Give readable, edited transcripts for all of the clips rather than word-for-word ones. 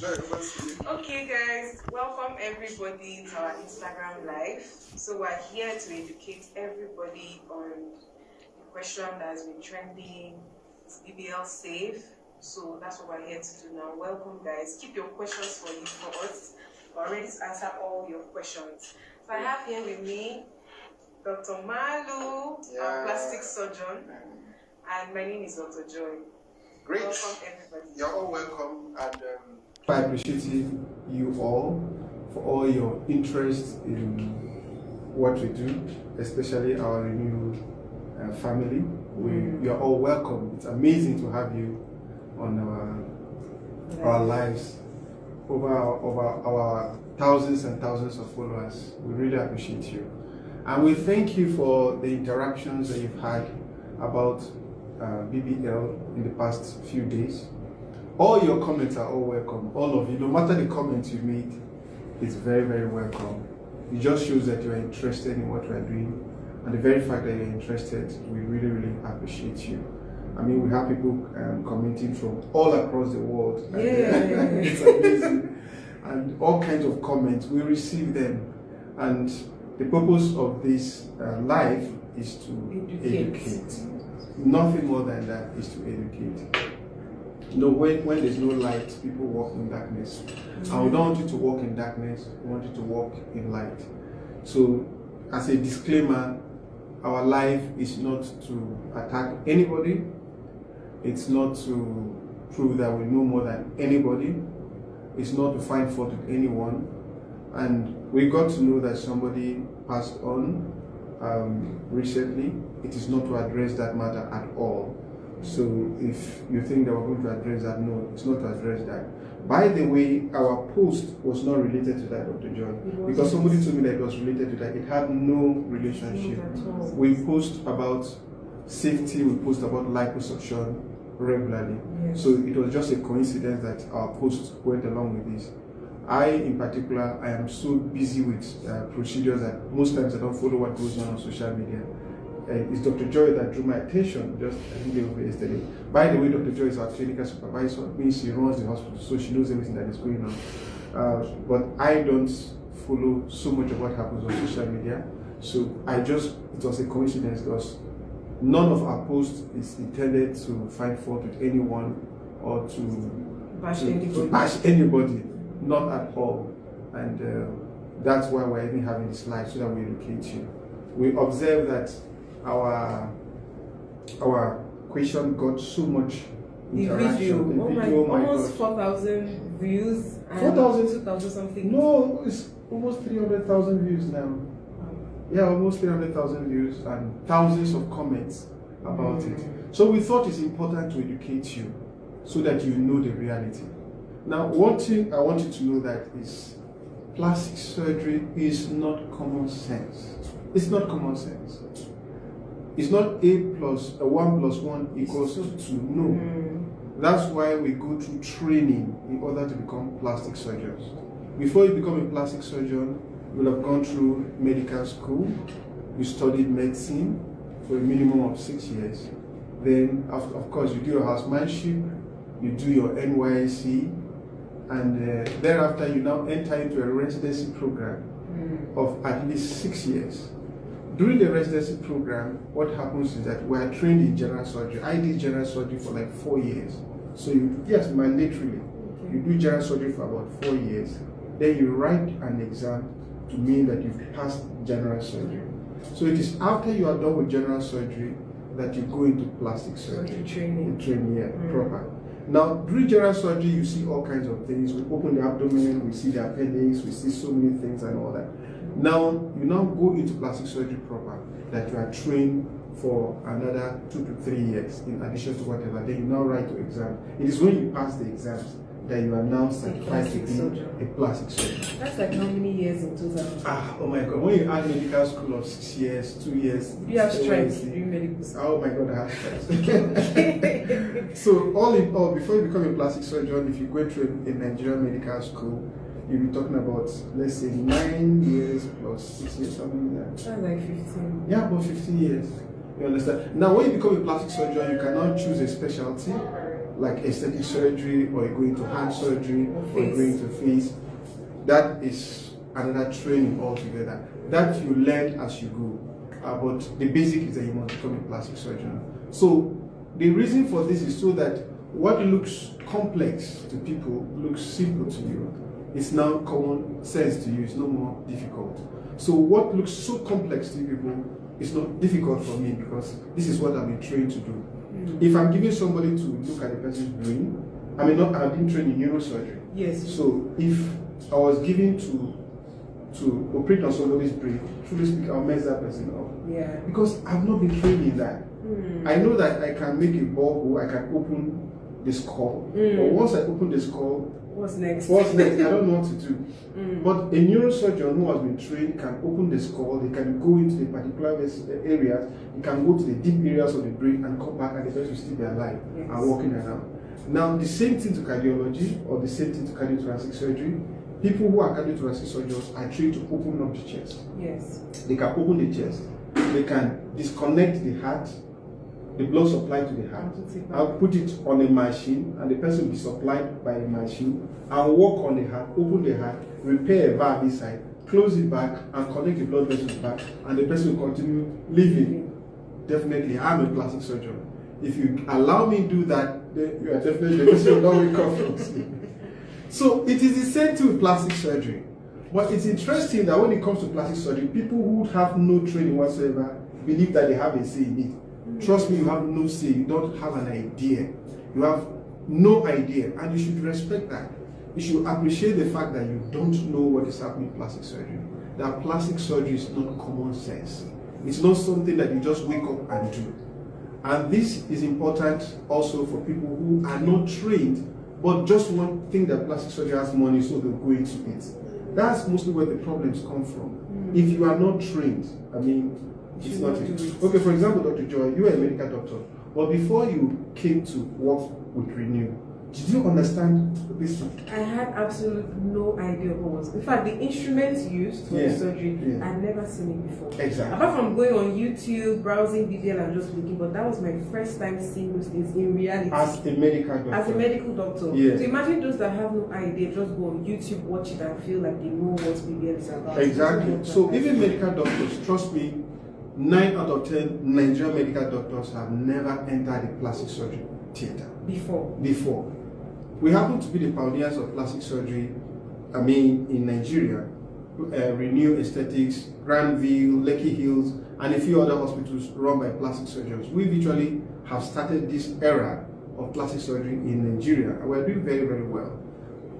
Okay, guys, welcome everybody to our Instagram live. So we're here to educate everybody on the question that has been trending. Is BBL safe? So that's what we're here to do now. Welcome, guys. Keep your questions for us. We're ready to answer all your questions. So I have here with me Dr. Malu, our plastic surgeon, and my name is Dr. Joy. Great. Welcome, everybody. You're all welcome, and I appreciate you all for all your interest in what we do, especially our renewed family. You're all welcome. It's amazing to have you on our lives, over our thousands and thousands of followers. We really appreciate you, and we thank you for the interactions that you've had about BBL in the past few days. All your comments are all welcome. All of you, no matter the comments you made, it's very, very welcome. It just shows that you are interested in what we are doing, and the very fact that you're interested, we really, really appreciate you. I mean, we have people commenting from all across the world. It's amazing. And all kinds of comments, we receive them. And the purpose of this life is to educate. Nothing more than that is to educate. You know, when there's no light, people walk in darkness. And we don't want you to walk in darkness, we want you to walk in light. So, as a disclaimer, our life is not to attack anybody. It's not to prove that we know more than anybody. It's not to find fault with anyone. And we got to know that somebody passed on recently. It is not to address that matter at all. So if you think that we're going to address that, no, it's not to address that. By the way, our post was not related to that, Dr. Joy, because somebody told me that it was related to that. It had no relationship. We post about safety, we post about liposuction regularly. Yes. So it was just a coincidence that our post went along with this. I, in particular, I am so busy with procedures that most times I don't follow what goes on social media. It's Dr. Joy that drew my attention just a day over yesterday. By the way, Dr. Joy is our clinical supervisor. It means she runs the hospital, so she knows everything that is going on. But I don't follow so much of what happens on social media. So it was a coincidence because none of our posts is intended to find fault with anyone or to bash anybody. Not at all. And that's why we're even having this live, so that we educate you. We observe that our question got so much interaction. The video, almost 4,000 views. 4,000? 2,000 something. No, it's almost 300,000 views now. Yeah, almost 300,000 views and thousands of comments about it. So we thought it's important to educate you so that you know the reality. Now, one thing I want you to know that is plastic surgery is not common sense. It's not common sense. It's not 1 + 1 equals to 2. No. That's why we go through training in order to become plastic surgeons. Before you become a plastic surgeon, you will have gone through medical school. You studied medicine for a minimum of 6 years. Then, of course, you do your housemanship, you do your NYSC, and thereafter you now enter into a residency program of at least 6 years. During the residency program, what happens is that we are trained in general surgery. I did general surgery for like 4 years. So yes, mandatorily, you do general surgery for about 4 years. Then you write an exam to mean that you've passed general surgery. So it is after you are done with general surgery that you go into plastic surgery. Training, proper. Now, during general surgery, you see all kinds of things. We open the abdomen, we see the appendix, we see so many things and all that. Now, you now go into plastic surgery proper, that you are trained for another 2 to 3 years in addition to whatever. Then you now write your exam. It is when you pass the exams that you are now certified to be a plastic surgeon. That's like how many years in total? Oh my God. When you add medical school of 6 years, 2 years. You have strength during medical school. Oh my God, I have strength. So all in all, before you become a plastic surgeon, if you go through a Nigerian medical school, you'll be talking about, let's say, 9 years plus 6 years, something like that. That's like 15. Yeah, about 15 years. You understand? Now, when you become a plastic surgeon, you cannot choose a specialty. like aesthetic surgery, or you go into hand surgery, or you go Face. into face. That is another training altogether. That you learn as you go. But the basic is that you must become a plastic surgeon. So the reason for this is so that what looks complex to people looks simple to you. It's now common sense to you. It's no more difficult. So what looks so complex to people is not difficult for me, because this is what I've been trained to do. If I'm giving somebody to look at a person's brain, I've been trained in neurosurgery. Yes. So if I was given to operate on somebody's brain, truly speaking, I'll mess that person up. Yeah. Because I've not been trained in that. I know that I can make a ball hole, I can open the skull. But once I open the skull, what's next? I don't know what to do. But a neurosurgeon who has been trained can open the skull, they can go into the particular areas, they can go to the deep areas of the brain and come back, and the person will still be alive and walking around. Now, the same thing to cardiology, or the same thing to cardiothoracic surgery. People who are cardiothoracic surgeons are trained to open up the chest. Yes. They can open the chest. They can disconnect the heart, the blood supply to the heart, and put it on a machine, and the person will be supplied by the machine, and work on the heart, open the heart, repair a valve inside, close it back, and connect the blood vessels back, and the person will continue living. Definitely, I'm a plastic surgeon. If you allow me to do that, then you are definitely the person will not wake up from sleep. So it is the same thing with plastic surgery. But it's interesting that when it comes to plastic surgery, people who have no training whatsoever believe that they have a say in it. Trust me, you have no say. You don't have an idea. You have no idea. And you should respect that. You should appreciate the fact that you don't know what is happening in plastic surgery. That plastic surgery is not common sense. It's not something that you just wake up and do. And this is important also for people who are not trained, but just think that plastic surgery has money, so they'll go into it. That's mostly where the problems come from. If you are not trained, it's not it. Okay, for example, Dr. Joy, you are a medical doctor, but before you came to work with Renew, did you understand this? I had absolutely no idea what was. In fact, the instruments used for the surgery, I'd never seen it before. Exactly. Apart from going on YouTube, browsing BBL and just looking, but that was my first time seeing those things in reality. As a medical doctor. As a medical doctor. Yes. So imagine those that have no idea, just go on YouTube, watch it, and feel like they know what BBL is about. Exactly. So even medical doctors, trust me, 9 out of 10 Nigerian medical doctors have never entered a plastic surgery theater. Before. We happen to be the pioneers of plastic surgery, in Nigeria. Renew Aesthetics, Granville, Lekki Hills, and a few other hospitals run by plastic surgeons. We literally have started this era of plastic surgery in Nigeria, and we're doing very, very well.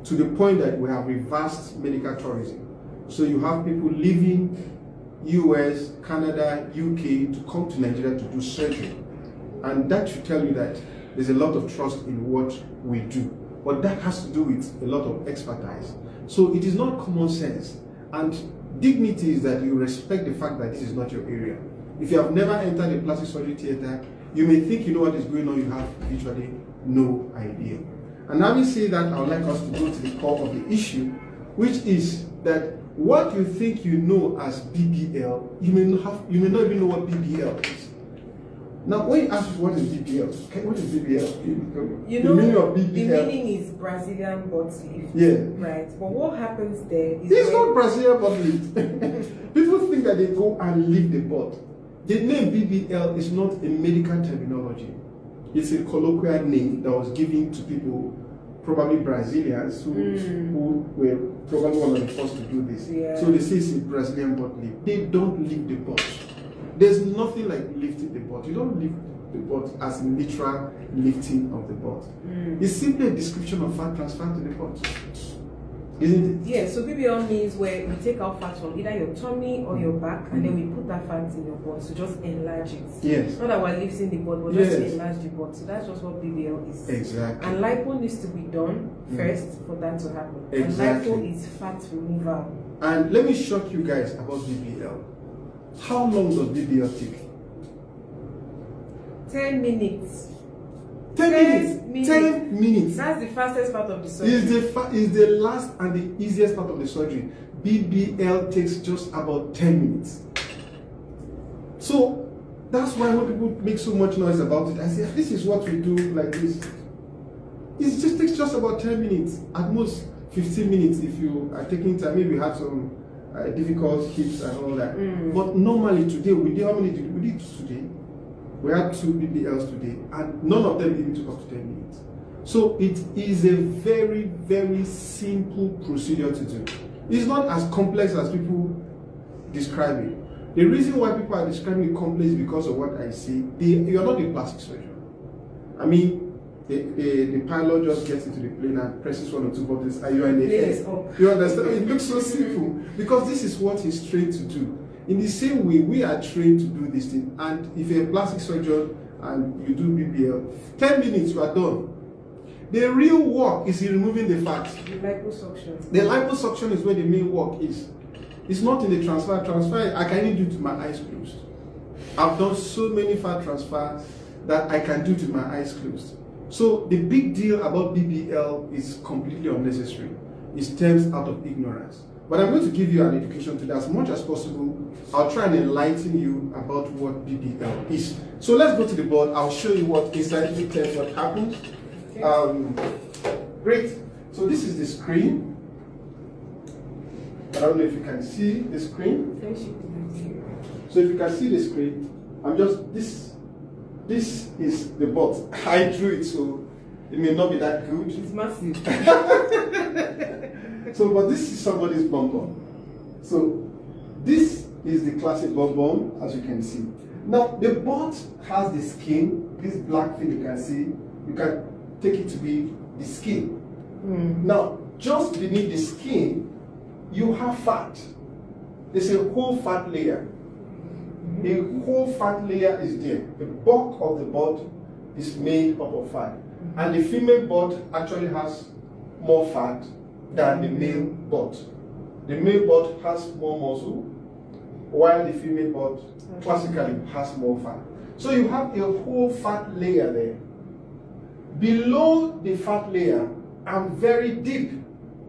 To the point that we have reversed medical tourism. So you have people leaving US, Canada, UK to come to Nigeria to do surgery. And that should tell you that there's a lot of trust in what we do. But that has to do with a lot of expertise. So it is not common sense. And dignity is that you respect the fact that this is not your area. If you have never entered a plastic surgery theater, you may think you know what is going on, you have literally no idea. And having said that, I would like us to go to the core of the issue, which is that what you think you know as BBL, you may not even know what BBL is. Now, when you ask what is BBL, what is BBL? You know, the meaning of BBL. The meaning is Brazilian butt lift. Yeah. Right. But what happens there is it's not Brazilian butt lift. People think that they go and lift the butt. The name BBL is not a medical terminology. It's a colloquial name that was given to people, probably Brazilians, who were probably one of the first to do this. Yeah. So they say it's a Brazilian butt lift. They don't lift the butt. There's nothing like lifting the butt. You don't lift the butt as literal lifting of the butt. It's simply a description of fat transfer to the butt. Isn't it? Yeah, so BBL means where we take out fat from either your tummy or your back, and then we put that fat in your butt to just enlarge it. Yes. Not that we're lifting the butt, but just to enlarge the butt. So that's just what BBL is. Exactly. And lipo needs to be done first for that to happen. Exactly. And lipo is fat removal. And let me shock you guys about BBL. How long does BBL take? 10 minutes. 10 minutes. 10 minutes. That's the fastest part of the surgery. Is the last and the easiest part of the surgery. BBL takes just about 10 minutes. So that's why when people make so much noise about it, I say, this is what we do like this. It just takes just about 10 minutes, at most 15 minutes if you are taking time. Maybe you have some difficult hips and all that. But normally today, we did, how many did we do today? We had 2 BBLs today, and none of them even took up to 10 minutes. So it is a very, very simple procedure to do. It's not as complex as people describe it. The reason why people are describing it complex is because of what I say. You're not a plastic surgeon. I mean, the pilot just gets into the plane and presses 1 or 2 buttons and you are in the air. You understand? It looks so simple because this is what he's trained to do. In the same way, we are trained to do this thing. And if you're a plastic surgeon and you do BBL, 10 minutes, you are done. The real work is in removing the fat. The liposuction. The liposuction is where the main work is. It's not in the transfer. Transfer, I can even do it with my eyes closed. I've done so many fat transfers that I can do it with my eyes closed. So the big deal about BBL is completely unnecessary. It stems out of ignorance. But I'm going to give you an education today as much as possible. I'll try and enlighten you about what BBL is. So let's go to the board. I'll show you what inside it tells what happens. Great. So this is the screen. I don't know if you can see the screen. So if you can see the screen, this is the butt. I drew it, so it may not be that good. It's massive. So, but this is somebody's bum bum. So this is the classic bum bum, as you can see. Now the butt has the skin. This black thing you can see. You can take it to be the skin. Now, just beneath the skin, you have fat. There's a whole fat layer. The whole fat layer is there. The bulk of the butt is made up of fat. And the female butt actually has more fat than the male butt. The male butt has more muscle, while the female butt classically has more fat. So you have a whole fat layer there. Below the fat layer and very deep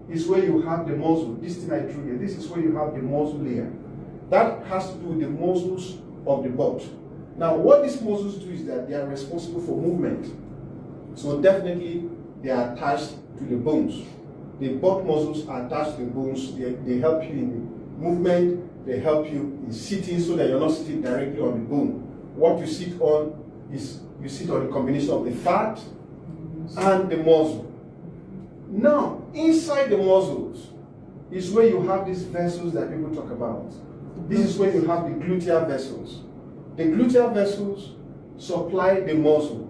is where you have the muscle. This thing I drew here, this is where you have the muscle layer. That has to do with the muscles of the butt. Now, what these muscles do is that they are responsible for movement. So definitely they are attached to the bones. The butt muscles are attached to the bones. They help you in movement. They help you in sitting so that you're not sitting directly on the bone. What you sit on is you sit on the combination of the fat and the muscle. Now, inside the muscles is where you have these vessels that people talk about. This is where you have the gluteal vessels. The gluteal vessels supply the muscle.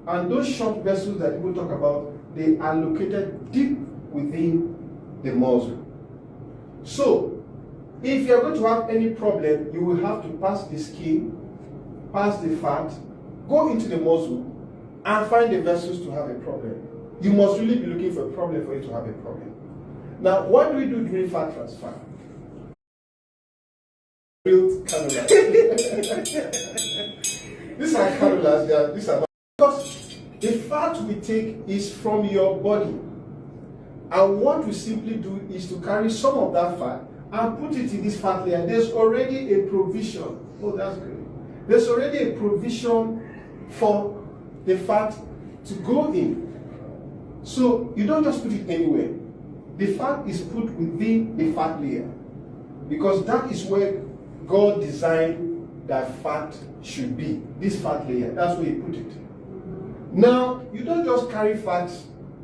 And those short vessels that people talk about, they are located deep within the muscle. So, if you're going to have any problem, you will have to pass the skin, pass the fat, go into the muscle, and find the vessels to have a problem. You must really be looking for a problem for you to have a problem. Now, what do we do during fat transfer? Built cannulas. These are cannulas. These are because the fat we take is from your body. And what we simply do is to carry some of that fat and put it in this fat layer. There's already a provision. Oh, that's great. There's already a provision for the fat to go in. So you don't just put it anywhere. The fat is put within the fat layer because that is where God designed that fat should be. This fat layer, that's where He put it. Now, you don't just carry fat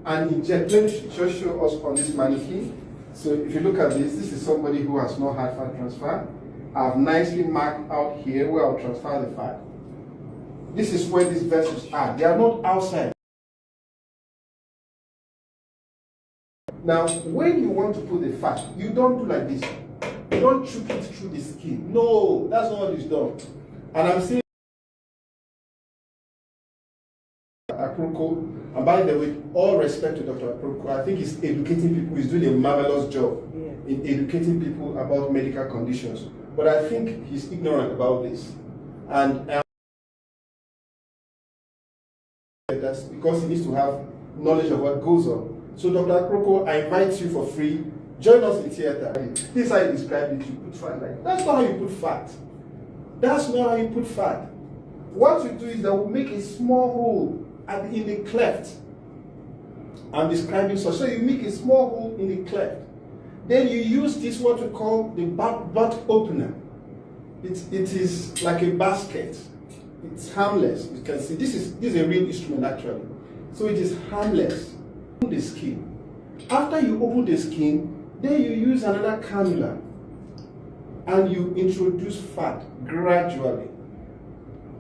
and inject. Let me just show us on this mannequin. So if you look at this, this is somebody who has not had fat transfer. I've nicely marked out here where I'll transfer the fat. This is where these vessels are. They are not outside. Now, when you want to put the fat, you don't do like this. You don't choke it through the skin. No, that's not what is done. And I'm saying Aproko, and by the way, all respect to Dr. Aproko, I think he's educating people, he's doing a marvelous job in educating people about medical conditions. But I think he's ignorant about this. And that's because he needs to have knowledge of what goes on. So Dr. Aproko, I invite you for free. Join us in theater. This is how you describe it. You put fat like that's not how you put fat. That's not how you put fat. What you do is that we make a small hole in the cleft. I'm describing so you make a small hole in the cleft. Then you use this what we call the butt opener. It is like a basket. It's harmless. You can see this is a real instrument actually. So it is harmless. The skin. After you open the skin, then you use another cannula and you introduce fat gradually.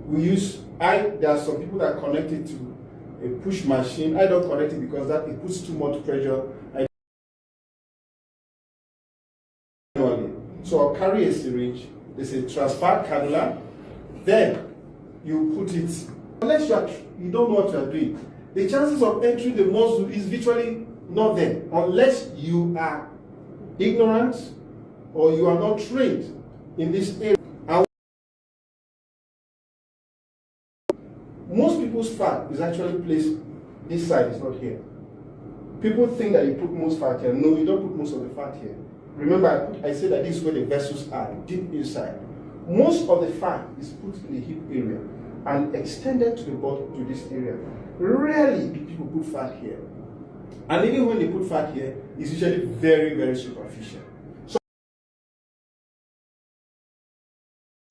There are some people that connect it to a push machine. I don't connect it because it puts too much pressure. So I'll carry a syringe, there's a transfer cannula, then you put it, unless you don't know what you are doing, the chances of entering the muscle is virtually not there, unless you are ignorant or you are not trained in this area. And most people's fat is actually placed this side, it's not here. People think that you put most fat here. No, you don't put most of the fat here. Remember, I said that this is where the vessels are, deep inside. Most of the fat is put in the hip area and extended to the bottom, to this area. Rarely do people put fat here. And even when they put fat here, it's usually very, very superficial. So,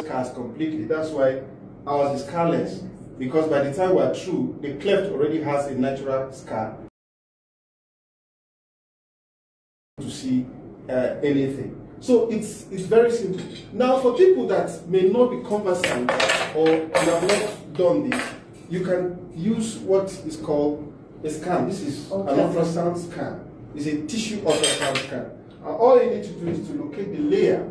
scars completely. That's why ours is scarless. Because by the time we are through, the cleft already has a natural scar to see anything. So it's very simple. Now for people that may not be conversant or you have not done this, you can use what is called a scan. This is an ultrasound scan. It's a tissue ultrasound scan. And all you need to do is to locate the layer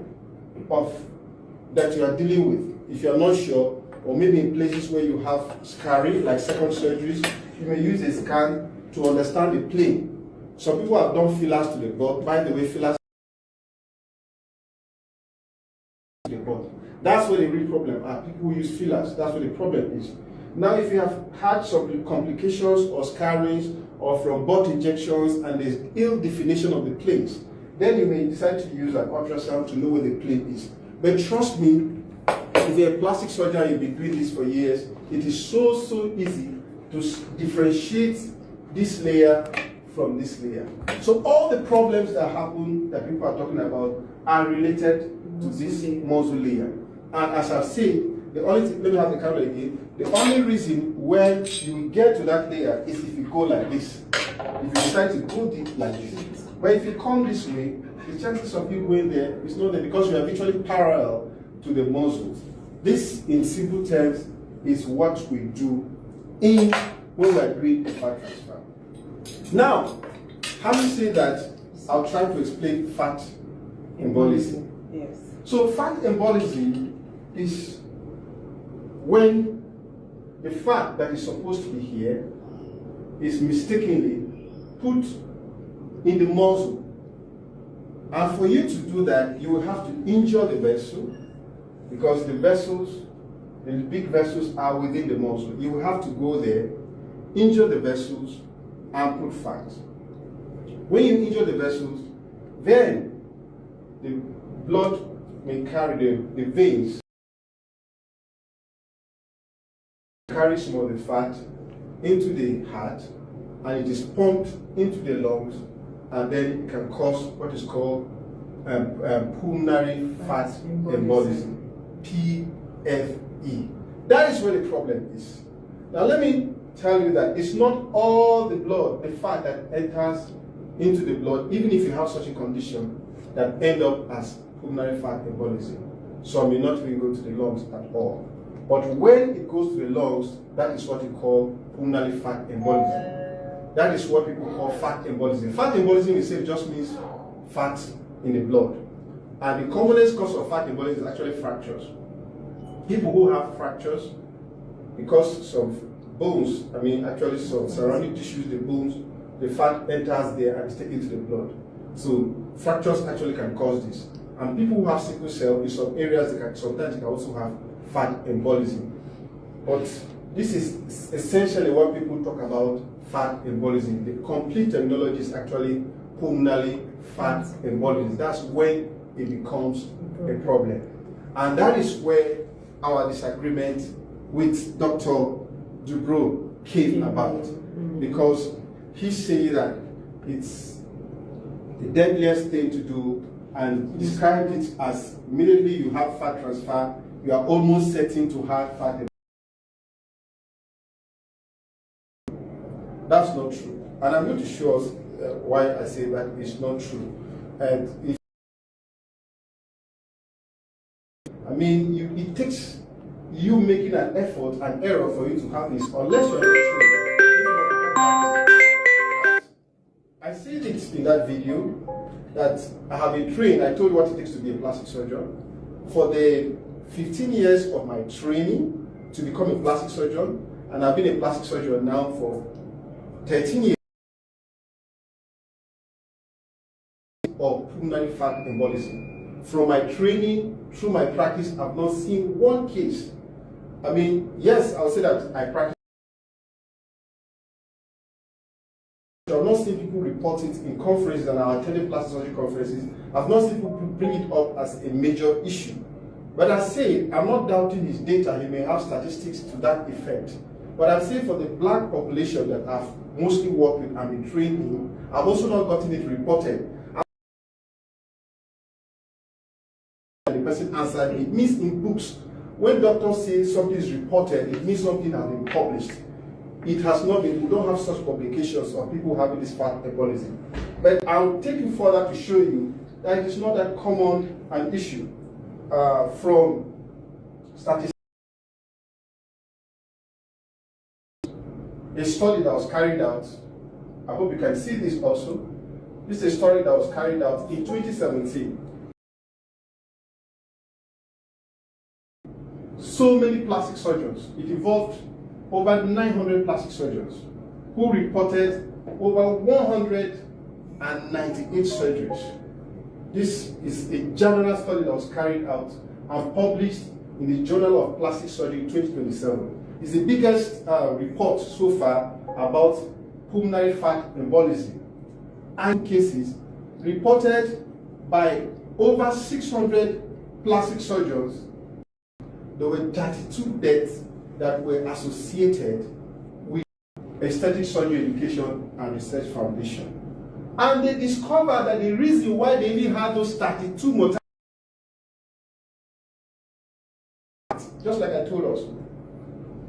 that you are dealing with. If you are not sure, or maybe in places where you have scarring, like second surgeries, you may use a scan to understand the plane. Some people have done fillers to the butt. By the way, fillers to the butt. That's where the real problem are. People who use fillers, that's where the problem is. Now, if you have had some complications or scarrings or from butt injections and there's ill definition of the planes, then you may decide to use an ultrasound to know where the plane is. But trust me, if you're a plastic surgeon, you've been doing this for years, it is so easy to differentiate this layer from this layer. So all the problems that happen, that people are talking about, are related to this muscle layer. And as I've said, the only thing, let me have the camera again, the only reason when you will get to that layer is if you go like this. If you decide to go deep like this. But if you come this way, the chances of you going there is not there because you are virtually parallel to the muscles. This, in simple terms, is what we do when we are doing a fat transfer. Now, having said that, I'll try to explain fat embolism. Yes. So, fat embolism is when the fat that is supposed to be here is mistakenly put in the muscle. And for you to do that, you will have to injure the vessel, because the big vessels are within the muscle. You will have to go there, injure the vessels, and put fat. When you injure the vessels, then the blood may carry the veins, carry some of the fat into the heart, and it is pumped into the lungs, and then it can cause what is called pulmonary fat embolism. PFE. That is where the problem is. Now let me tell you that it's not all the blood, the fat that enters into the blood, even if you have such a condition, that end up as pulmonary fat embolism. Some may not even go to the lungs at all. But when it goes to the lungs, that is what you call pulmonary fat embolism. That is what people call fat embolism. Fat embolism itself just means fat in the blood. And the commonest cause of fat embolism is actually fractures. People who have fractures, because some bones, actually some surrounding tissues, the bones, the fat enters there and is taken to the blood. So fractures actually can cause this. And people who have sickle cell, in some areas, sometimes they can also have fat embolism. But this is essentially what people talk about fat embolism. The complete terminology is actually pulmonary fat embolism. That's when it becomes a problem. And that is where our disagreement with Dr. Dubrow came about. Because he said that it's the deadliest thing to do and described it as immediately you have fat transfer, you are almost certain to have fat. That's not true. And I'm going to show us why I say that it's not true. And it takes you making an effort and error for you to have this, unless you're not trained. I said it in that video that I have been trained. I told you what it takes to be a plastic surgeon. For the 15 years of my training to become a plastic surgeon, and I've been a plastic surgeon now for 13 years of pulmonary fat embolism. From my training through my practice, I've not seen one case. Yes, I'll say that I practice. I've not seen people report it in conferences, and I attended plastic surgery conferences. I've not seen people bring it up as a major issue. But I say, I'm not doubting his data. He may have statistics to that effect. But I'm saying for the black population that I've mostly worked with and been trained in, I've also not gotten it reported. The person answered me. It means in books, when doctors say something is reported, it means something has been published. It has not been. We don't have such publications of people having this fat embolism. But I'll take you further to show you that it is not that common an issue from statistics. A study that was carried out, I hope you can see this also. This is a study that was carried out in 2017. So many plastic surgeons. It involved over 900 plastic surgeons who reported over 198 surgeries. This is a general study that was carried out and published in the Journal of Plastic Surgery in 2027. It's the biggest report so far about pulmonary fat embolism and cases reported by over 600 plastic surgeons. There were 32 deaths that were associated with Aesthetic Surgery Education and Research Foundation. And they discovered that the reason why they even had those 32 mortalities, just like I told us,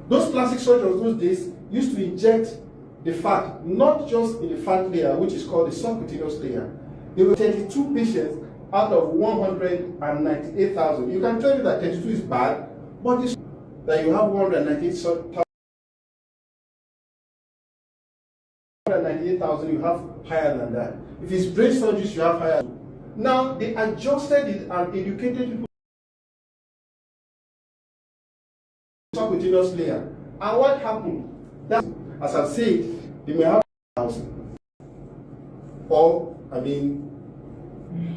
those plastic surgeons those days used to inject the fat, not just in the fat layer, which is called the subcutaneous layer. There were 32 patients out of 198,000. You can tell me that 32 is bad, but it's that you have 198,000, you have higher than that. If it's brain surgeries, you have higher. Now, they adjusted it and educated people subcutaneous layer. And what happened? That, as I've said, they may have 1,000. Or,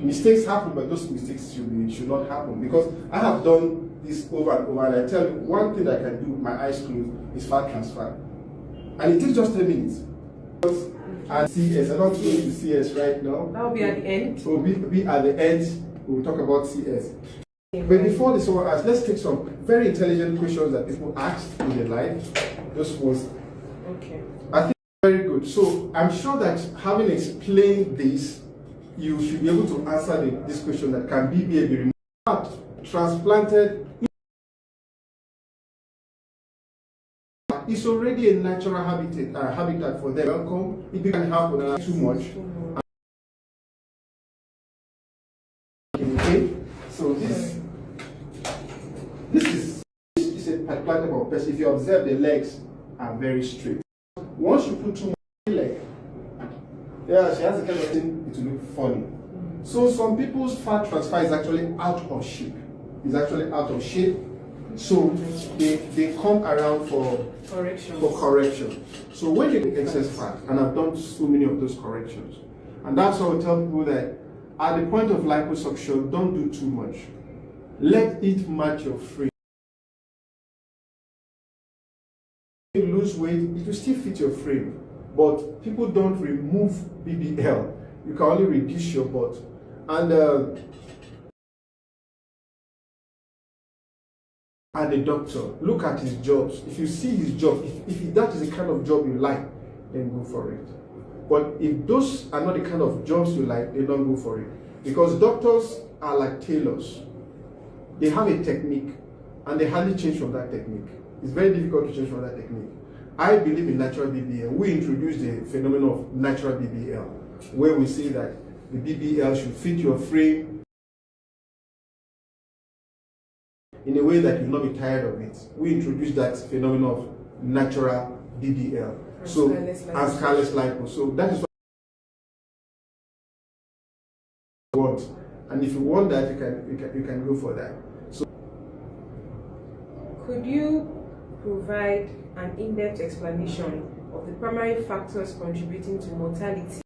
mistakes happen, but those mistakes should not happen. Because I have done this over and over, and I tell you, one thing I can do with my eyes closed is fat transfer. And it takes just 10 minutes. And CS, I don't go into CS right now. That will be at the end. So we'll be at the end, we'll talk about CS. But before this one, let's take some very intelligent questions that people asked in their life. Those ones. Okay. I think very good. So I'm sure that having explained this, you should be able to answer this question that can BBA be removed, transplanted. It's already a natural habitat for them. Welcome. It can happen too much. Okay. So this is a particular type of person. If you observe, the legs are very straight. Once you put too much leg, yeah, she has a kind of thing. It will look funny. So some people's fat transfer is actually out of shape. It's actually out of shape. So they come around for correction. So when you get excess fat, and I've done so many of those corrections, and that's why I tell people that at the point of liposuction, don't do too much. Let it match your frame. If you lose weight, it will still fit your frame. But people don't remove BBL. You can only reduce your butt. And the doctor, look at his jobs. If you see his job, if that is the kind of job you like, then go for it. But if those are not the kind of jobs you like, they don't go for it. Because doctors are like tailors. They have a technique, and they hardly change from that technique. It's very difficult to change from that technique. I believe in natural BBL. We introduced the phenomenon of natural BBL, where we say that the BBL should fit your frame in a way that you will not be tired of it. We introduced that phenomenon of natural BBL. So, as scarlet lipo. So that is what you want. And if you want that, you can go for that. So, could you provide an in-depth explanation of the primary factors contributing to mortality?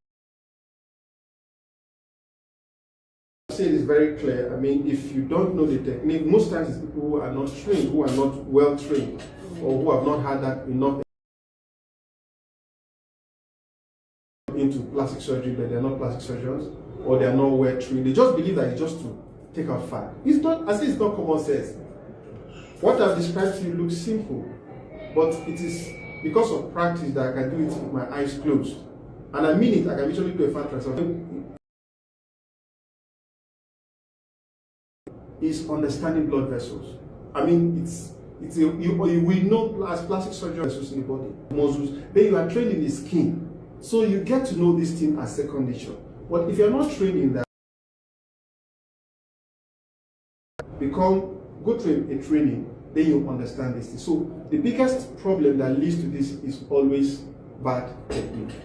I say it is very clear. I mean, if you don't know the technique, most times it's people who are not trained, who are not well trained, or who have not had that enough into plastic surgery, but they're not plastic surgeons, or they're not well trained. They just believe that it's just to take out fat. It's not, I say it's not common sense. What I've described to you looks simple, but it is because of practice that I can do it with my eyes closed. And I mean it, I can literally do a fat transfer. Is understanding blood vessels. I mean, you will know as plastic surgeon vessels in the body, muscles, then you are trained in the skin. So you get to know this thing as second nature. But if you're not trained in that, go through a training, then you understand this thing. So the biggest problem that leads to this is always bad technique.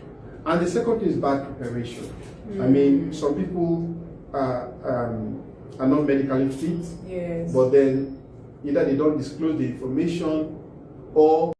And the second thing is bad preparation. I mean, some people are not medically fit, yes, but then either they don't disclose the information, or